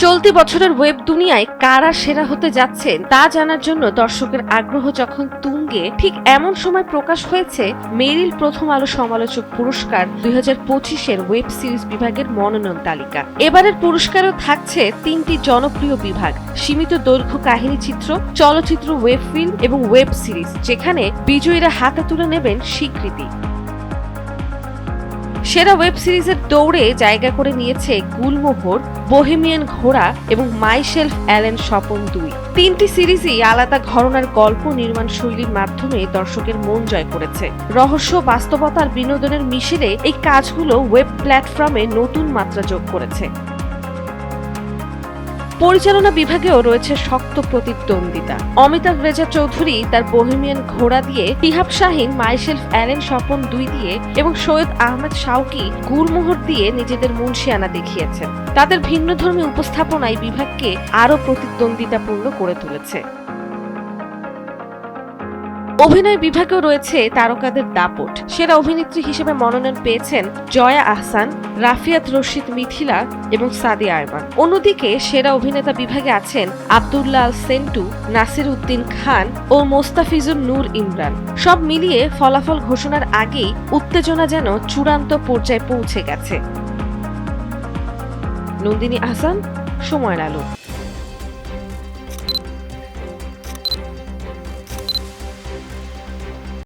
চলতি বছরের ওয়েব দুনিয়ায় কারা সেরা হতে যাচ্ছেন তা জানার জন্য দর্শকের আগ্রহ যখন তুঙ্গে, ঠিক এমন সময় প্রকাশ হয়েছে মেরিল প্রথম আলো সমালোচক পুরস্কার 2025-এর ওয়েব সিরিজ বিভাগের মনোনয়ন তালিকা। এবারের পুরস্কারেও থাকছে 3টি জনপ্রিয় বিভাগ: সীমিত দৈর্ঘ্য কাহিনী চিত্র, চলচ্চিত্র, ওয়েব ফিল্ম এবং ওয়েব সিরিজ, যেখানে বিজয়ীরা হাতে তুলে নেবেন স্বীকৃতি। সেরা ওয়েব সিরিজের দৌড়ে জায়গা করে নিয়েছে গুলমোহর, বোহেমিয়ান ঘোড়া এবং মাই শেলফ অ্যালেন স্বপন 2। 3টি সিরিজই আলাদা ঘরানার গল্প নির্মাণ শৈলীর মাধ্যমে দর্শকের মন জয় করেছে। রহস্য, বাস্তবতা আর বিনোদনের মিশেলে এই কাজগুলো ওয়েব প্ল্যাটফর্মে নতুন মাত্রা যোগ করেছে। পরিচালনা বিভাগেও রয়েছে শক্ত প্রতিদ্বন্দ্বিতা। অমিতাভ রেজা চৌধুরী তার বোহেমিয়ান ঘোড়া দিয়ে, তিহাব শাহিন মাই শেলফ অ্যালেন স্বপন 2 দিয়ে এবং সৈয়দ আহমেদ শাওকি গুলমোহর দিয়ে নিজেদের মুনশিয়ানা দেখিয়েছেন। তাদের ভিন্নধর্মী উপস্থাপনায় বিভাগকে আরও প্রতিদ্বন্দ্বিতাপূর্ণ করে তুলেছে। অভিনয় বিভাগেও রয়েছে তারকাদের দাপট। সেরা অভিনেত্রী হিসেবে মনোনয়ন পেয়েছেন জয়া আহসান, রাফিয়াত রশিদ মিথিলা এবং সাদিয়া আরমান। অন্যদিকে সেরা অভিনেতা বিভাগে আছেন আব্দুল্লাহ আল সেন্টু, নাসির উদ্দিন খান ও মোস্তাফিজুর নূর ইমরান। সব মিলিয়ে ফলাফল ঘোষণার আগেই উত্তেজনা যেন চূড়ান্ত পর্যায়ে পৌঁছে গেছে। নন্দিনী আহসান, সময়ের আলো।